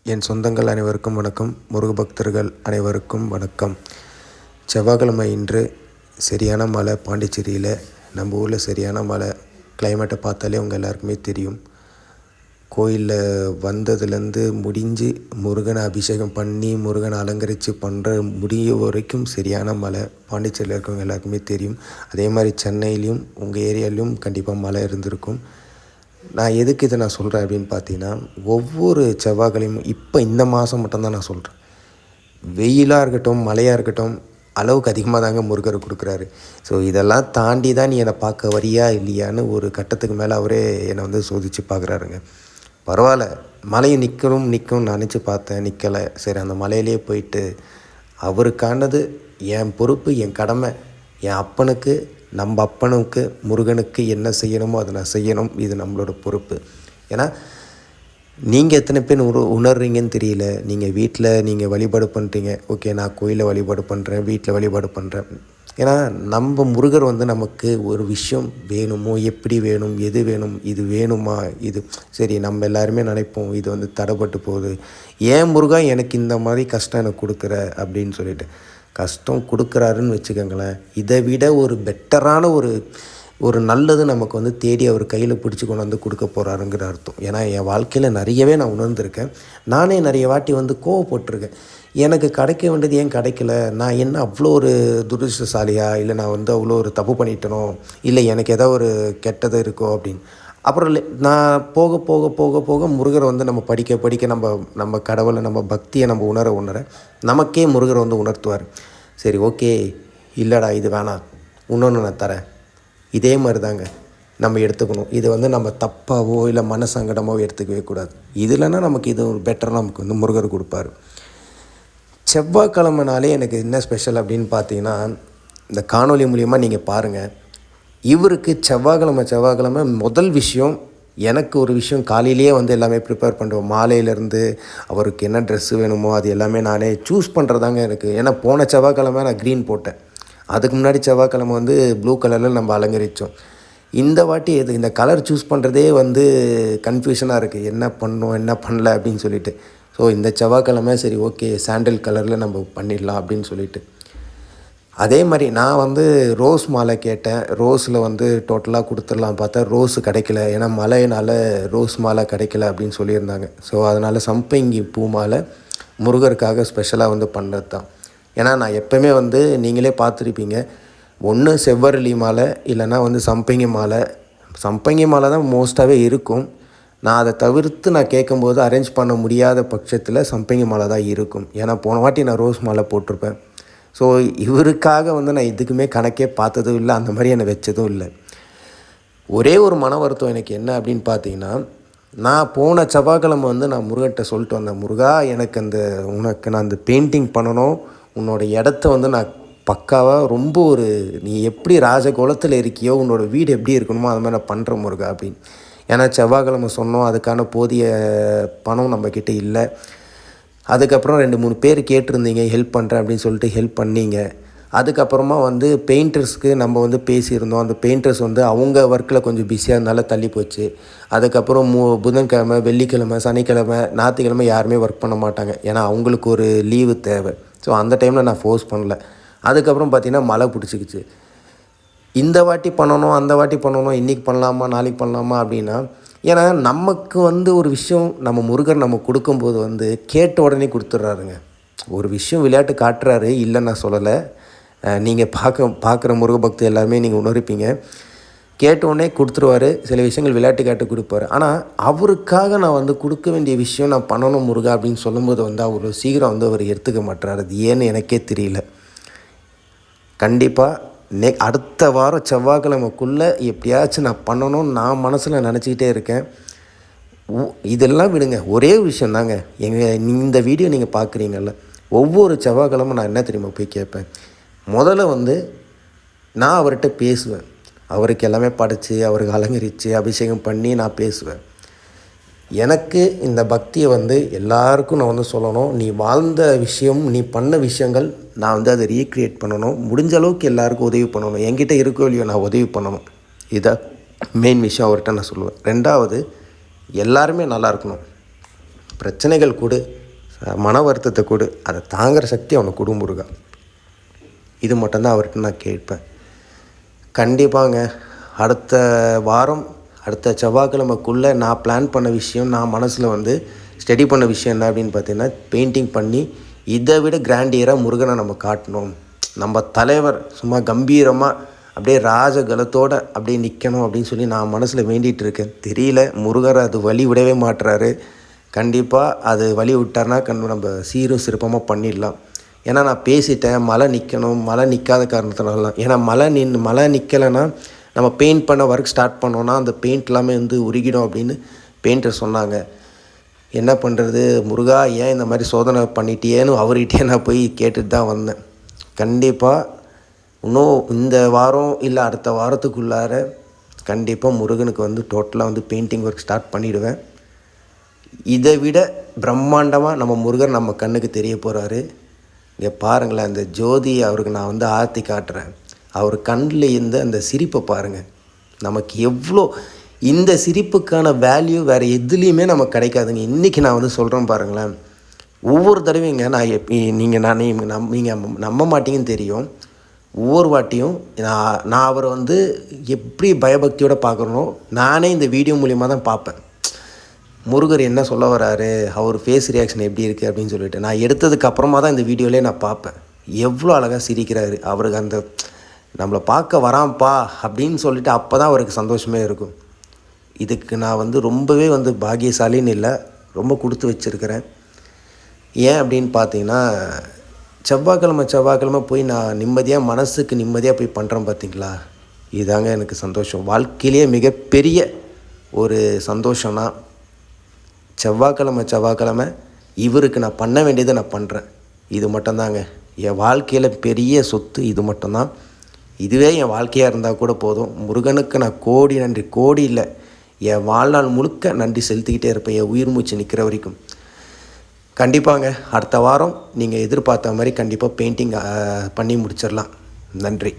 என் சொந்தங்கள் அனைவருக்கும் வணக்கம். முருக பக்தர்கள் அனைவருக்கும் வணக்கம். செவ்வாய்க்கிழமை இன்று சரியான மழை பாண்டிச்சேரியில். நம்ம ஊரில் சரியான மழை. கிளைமேட்டை பார்த்தாலே உங்கள் எல்லாருக்குமே தெரியும். கோயிலில் வந்ததுலேருந்து முடிஞ்சு முருகனை அபிஷேகம் பண்ணி முருகனை அலங்கரித்து பண்ணுற முடிய வரைக்கும் சரியான மழை. பாண்டிச்சேரியில் இருக்கவங்க எல்லாருக்குமே தெரியும். அதே மாதிரி சென்னையிலையும் உங்கள் ஏரியாலையும் கண்டிப்பாக மழை இருந்திருக்கும். நான் எதுக்கு இதை நான் சொல்கிறேன் அப்படின்னு பார்த்தீங்கன்னா, ஒவ்வொரு செவ்வாய்க்கிழமையும் இப்போ இந்த மாதம் மட்டும்தான் நான் சொல்கிறேன். வெயிலாக இருக்கட்டும், மழையாக இருக்கட்டும், அளவுக்கு அதிகமாக தாங்க முருகர் கொடுக்குறாரு. ஸோ இதெல்லாம் தாண்டி தான் நீ என்னை பார்க்க வரியா இல்லையான்னு ஒரு கட்டத்துக்கு மேலே அவரே என்னை வந்து சோதித்து பார்க்குறாருங்க. பரவாயில்ல, மழையை நிற்கணும் நினச்சி பார்த்தேன், நிற்கலை. சரி, அந்த மலையிலே போயிட்டு அவருக்கானது என் பொறுப்பு, என் கடமை, என் அப்பனுக்கு, நம்ம அப்பனுக்கு முருகனுக்கு என்ன செய்யணுமோ அதை நான் செய்யணும். இது நம்மளோட பொறுப்பு. ஏன்னா நீங்கள் எத்தனை பேர் உணர்றீங்கன்னு தெரியல. நீங்கள் வீட்டில் நீங்கள் வழிபாடு பண்ணுறீங்க. ஓகே, நான் கோயிலில் வழிபாடு பண்ணுறேன், வீட்டில் வழிபாடு பண்ணுறேன். ஏன்னா நம்ம முருகர் வந்து நமக்கு ஒரு விஷயம் வேணுமோ, எப்படி வேணும், எது வேணும், இது வேணுமா, இது சரி நம்ம எல்லாருமே நினைப்போம் இது வந்து தடைப்பட்டு போகுது, ஏன் முருகா எனக்கு இந்த மாதிரி கஷ்டம் எனக்கு கொடுக்குற அப்படின்னு சொல்லிட்டு. கஷ்டம் கொடுக்குறாருன்னு வச்சுக்கோங்களேன், இதை விட ஒரு பெட்டரான ஒரு நல்லது நமக்கு வந்து தேடி அவர் கையில் பிடிச்சி கொண்டு வந்து கொடுக்க போகிறாருங்கிற அர்த்தம். ஏன்னா என் வாழ்க்கையில் நிறையவே நான் உணர்ந்திருக்கேன். நானே நிறைய வாட்டி வந்து கோவப்பட்டிருக்கேன். எனக்கு கிடைக்க வேண்டியது ஏன் கிடைக்கல, நான் என்ன அவ்வளோ ஒரு துரதிர்ஷ்டசாலியா, இல்லை நான் வந்து அவ்வளோ ஒரு தப்பு பண்ணிட்டனோ, இல்லை எனக்கு ஏதோ ஒரு கெட்டது இருக்கோ அப்படின்னு. அப்புறம் நான் போக போக போக போக முருகரை வந்து நம்ம படிக்க படிக்க நம்ம கடவுளை, நம்ம பக்தியை நம்ம உணர நமக்கே முருகரை வந்து உணர்த்துவார். சரி, ஓகே, இல்லைடா இது வேணாம், இன்னொன்று நான் தரேன். இதே மாதிரி தாங்க நம்ம எடுத்துக்கணும். இது வந்து நம்ம தப்பாவோ இல்லை மனசங்கடமாவோ எடுத்துக்கவே கூடாது. இதுலன்னா நமக்கு இது ஒரு பெட்டராக நமக்கு வந்து முருகர் கொடுப்பார். செவ்வாய்க்கிழமைனாலே எனக்கு என்ன ஸ்பெஷல் அப்படின்னு பார்த்தீங்கன்னா, இந்த காணொலி மூலிமா நீங்கள் பாருங்கள். இவருக்கு செவ்வாய்க்கிழமை முதல் விஷயம், எனக்கு ஒரு விஷயம் காலையிலேயே வந்து எல்லாமே ப்ரிப்பேர் பண்ணுறோம். மாலையிலேருந்து அவருக்கு என்ன ட்ரெஸ்ஸு வேணுமோ அது எல்லாமே நானே சூஸ் பண்ணுறதாங்க எனக்கு. ஏன்னா போன செவ்வாய்க்கிழமை நான் க்ரீன் போட்டேன். அதுக்கு முன்னாடி செவ்வாய்க்கிழமை வந்து ப்ளூ கலரில் நம்ம அலங்கரித்தோம். இந்த வாட்டி இந்த கலர் சூஸ் பண்ணுறதே வந்து கன்ஃபியூஷனாக இருக்குது. என்ன பண்ணோம் என்ன பண்ணல அப்படின்னு சொல்லிட்டு. ஸோ இந்த செவ்வாய்க்கிழமை சரி ஓகே சாண்டில் கலரில் நம்ம பண்ணிடலாம் அப்படின்னு சொல்லிட்டு. அதே மாதிரி நான் வந்து ரோஸ் மாலை கேட்டேன். ரோஸில் வந்து டோட்டலாக கொடுத்துடலாம் பார்த்தா ரோஸு கிடைக்கல. ஏன்னா மழையினால் ரோஸ் மாலை கிடைக்கல அப்படின்னு சொல்லியிருந்தாங்க. ஸோ அதனால் சம்பங்கி பூ மாலை முருகருக்காக ஸ்பெஷலாக வந்து பண்ணது தான். ஏன்னா நான் எப்போவுமே வந்து நீங்களே பார்த்துருப்பீங்க, ஒன்று செவ்வரளி மாலை இல்லைன்னா வந்து சம்பங்கி மாலை தான் மோஸ்ட்டாகவே இருக்கும். நான் அதை தவிர்த்து நான் கேட்கும்போது அரேஞ்ச் பண்ண முடியாத பட்சத்தில் சம்பங்கி மாலை தான் இருக்கும். ஏன்னா போன வாட்டி நான் ரோஸ் மாலை போட்டிருப்பேன். ஸோ இவருக்காக வந்து நான் இதுக்குமே கணக்கே பார்த்ததும் இல்லை, அந்த மாதிரி என்னை வச்சதும் இல்லை. ஒரே ஒரு மன வருத்தம் எனக்கு என்ன அப்படின்னு பார்த்தீங்கன்னா, நான் போன செவ்வாய்க்கிழமை வந்து நான் முருகன்கிட்ட சொல்லிட்டு வந்தேன், முருகா எனக்கு உனக்கு நான் அந்த பெயிண்டிங் பண்ணணும், உன்னோட இடத்த வந்து நான் பக்காவாக ரொம்ப நீ எப்படி ராஜகோலத்தில் இருக்கியோ உன்னோட வீடு எப்படி இருக்கணுமோ அது மாதிரி நான் பண்ணுறேன் முருகா அப்படின்னு. ஏன்னா செவ்வாய்க்கிழமை சொன்னோம், அதுக்கான போதிய பணம் நம்மக்கிட்ட இல்லை. அதுக்கப்புறம் 2-3 பேர் கேட்டிருந்தீங்க ஹெல்ப் பண்ணுறேன் அப்படின்னு சொல்லிட்டு ஹெல்ப் பண்ணிங்க. அதுக்கப்புறமா வந்து பெயிண்டர்ஸ்க்கு நம்ம வந்து பேசியிருந்தோம். அந்த பெயிண்டர்ஸ் வந்து அவங்க ஒர்க்கில் கொஞ்சம் பிஸியாக இருந்தாலும் தள்ளி போச்சு. அதுக்கப்புறம் புதன்கிழமை, வெள்ளிக்கிழமை, சனிக்கிழமை, ஞாயிற்றுக்கிழமை யாருமே ஒர்க் பண்ண மாட்டாங்க. ஏன்னா அவங்களுக்கு ஒரு லீவு தேவை. ஸோ அந்த டைமில் நான் ஃபோர்ஸ் பண்ணல. அதுக்கப்புறம் பார்த்திங்கன்னா மழை பிடிச்சிக்கிச்சு. இந்த வாட்டி பண்ணணும், அந்த வாட்டி பண்ணணும், இன்றைக்கி பண்ணலாமா நாளைக்கு பண்ணலாமா அப்படின்னா, ஏன்னா நமக்கு வந்து ஒரு விஷயம் நம்ம முருகர் நம்ம கொடுக்கும்போது வந்து கேட்ட உடனே கொடுத்துட்றாருங்க. ஒரு விஷயம் விளையாட்டு காட்டுறாரு, இல்லைன்னு நான் சொல்லலை. நீங்கள் பார்க்குற முருக பக்தி எல்லாருமே நீங்கள் உணர்ப்பீங்க. கேட்ட உடனே கொடுத்துருவார். சில விஷயங்கள் விளையாட்டு காட்டு கொடுப்பாரு. ஆனால் அவருக்காக நான் வந்து கொடுக்க வேண்டிய விஷயம் நான் பண்ணணும் முருகா அப்படின்னு சொல்லும்போது வந்து அவர் சீக்கிரம் வந்து அவர் எடுத்துக்க மாட்டுறாரு. அது ஏன்னு எனக்கே தெரியல. கண்டிப்பாக அடுத்த வாரம் செவ்வாய்க்கிழமைக்குள்ளே எப்படியாச்சும் நான் பண்ணணும்னு நான் மனசில் நினச்சிக்கிட்டே இருக்கேன். இதெல்லாம் விடுங்க, ஒரே விஷயம் தாங்க. இந்த வீடியோ நீங்கள் பார்க்குறீங்கல்ல, ஒவ்வொரு செவ்வாய்க்கிழமை நான் என்ன தெரியுமா போய் கேட்பேன், முதல்ல வந்து நான் அவர்கிட்ட பேசுவேன். அவருக்கு எல்லாமே படைச்சி அவருக்கு அலங்கரித்து அபிஷேகம் பண்ணி நான் பேசுவேன். எனக்கு இந்த பக்தியை வந்து எல்லாருக்கும் நான் வந்து சொல்லணும். நீ வாழ்ந்த விஷயம், நீ பண்ண விஷயங்கள் நான் வந்து அதை ரீக்ரியேட் பண்ணணும். முடிஞ்ச அளவுக்கு எல்லாருக்கும் உதவி பண்ணணும். என்கிட்ட இருக்கோ இல்லையோ நான் உதவி பண்ணணும். இதான் மெயின் விஷயம் அவர்கிட்ட நான் சொல்லுவேன். 2வது, எல்லாருமே நல்லா இருக்கணும். பிரச்சனைகள் கொடு, மன வருத்தத்தை கொடு, அதை தாங்குகிற சக்தி அவனுக்கு கொடு முருகா. இது மட்டும்தான் அவர்கிட்ட நான் கேட்பேன். கண்டிப்பாங்க அடுத்த வாரம் அடுத்த செவ்வாய்க்கிழமைக்குள்ளே நான் பிளான் பண்ண விஷயம், நான் மனசில் வந்து ஸ்டடி பண்ண விஷயம் என்ன அப்படின்னு பார்த்தீங்கன்னா, பெயிண்டிங் பண்ணி இதை விட கிராண்டியராக முருகனை நம்ம காட்டணும். நம்ம தலைவர் சும்மா கம்பீரமாக அப்படியே ராஜகலத்தோடு அப்படியே நிற்கணும் அப்படின்னு சொல்லி நான் மனசில் வேண்டிகிட்டு இருக்கேன். தெரியல, முருகர் அது வழி விடவே மாட்டுறாரு. கண்டிப்பாக அது வழி விட்டார்னா நம்ம சீரும் சிறப்பமாக பண்ணிடலாம். ஏன்னா நான் பேசிட்டேன், மழை நிற்கணும், மழை நிற்காத காரணத்தினால. ஏன்னா மழை நிற்கலைன்னா நம்ம பெயிண்ட் பண்ண ஒர்க் ஸ்டார்ட் பண்ணோன்னா அந்த பெயிண்ட் எல்லாமே வந்து உருகிடும் அப்படின்னு பெயிண்டர் சொன்னாங்க. என்ன பண்ணுறது முருகா, ஏன் இந்த மாதிரி சோதனை பண்ணிட்டியேன்னு அவர்கிட்டே நான் போய் கேட்டுட்டு தான் வந்தேன். கண்டிப்பாக இன்னும் இந்த வாரம் இல்லை அடுத்த வாரத்துக்குள்ளார கண்டிப்பாக முருகனுக்கு வந்து டோட்டலாக வந்து பெயிண்டிங் ஒர்க் ஸ்டார்ட் பண்ணிவிடுவேன். இதை விட பிரம்மாண்டமாக நம்ம முருகர் நம்ம கண்ணுக்கு தெரிய போகிறாரு. இங்கே பாருங்களேன், அந்த ஜோதி அவருக்கு நான் வந்து ஆர்த்தி காட்டுறேன். அவர் கண்ணில் இருந்த அந்த சிரிப்பை பாருங்கள். நமக்கு எவ்வளோ இந்த சிரிப்புக்கான வேல்யூ வேறு எதுலேயுமே நமக்கு கிடைக்காதுங்க. இன்றைக்கி நான் வந்து சொல்கிறேன் பாருங்களேன், ஒவ்வொரு தடவைங்க நீங்கள் நம்ப மாட்டீங்கன்னு தெரியும். ஒவ்வொரு வாட்டியும் நான் அவரை வந்து எப்படி பயபக்தியோடு பார்க்குறனோ நானே இந்த வீடியோ மூலிமா தான் பார்ப்பேன். முருகர் என்ன சொல்ல வராரு, அவர் ஃபேஸ் ரியாக்ஷன் எப்படி இருக்குது அப்படின்னு சொல்லிட்டு நான் எடுத்ததுக்கு அப்புறமா தான் இந்த வீடியோவிலே நான் பார்ப்பேன். எவ்வளோ அழகாக சிரிக்கிறாரு. அவருக்கு அந்த நம்மளை பார்க்க வரான்ப்பா அப்படின்னு சொல்லிட்டு அப்போ தான் அவருக்கு சந்தோஷமே இருக்கும். இதுக்கு நான் வந்து ரொம்பவே வந்து பாக்கியசாலின்னு இல்லை, ரொம்ப கொடுத்து வச்சுருக்கிறேன். ஏன் அப்படின்னு பார்த்தீங்கன்னா, செவ்வாய்க்கிழமை போய் நான் நிம்மதியாக மனசுக்கு நிம்மதியாக போய் பண்ணுறேன் பார்த்தீங்களா, இதுதாங்க எனக்கு சந்தோஷம். வாழ்க்கையிலேயே மிகப்பெரிய ஒரு சந்தோஷம்னா செவ்வாய்க்கிழமை இவருக்கு நான் பண்ண வேண்டியதை நான் பண்ணுறேன். இது மட்டும்தாங்க என் வாழ்க்கையில் பெரிய சொத்து. இது மட்டும்தான். இதுவே என் வாழ்க்கையாக இருந்தால் கூட போதும். முருகனுக்கு நான் கோடி நன்றி, கோடி இல்லை, என் வாழ்நாள் முழுக்க நன்றி செலுத்திக்கிட்டே இருப்பேன், என் உயிர் மூச்சு நிற்கிற வரைக்கும். கண்டிப்பாங்க அடுத்த வாரம் நீங்கள் எதிர்பார்த்த மாதிரி கண்டிப்பாக பெயிண்டிங் பண்ணி முடிச்சிடலாம். நன்றி.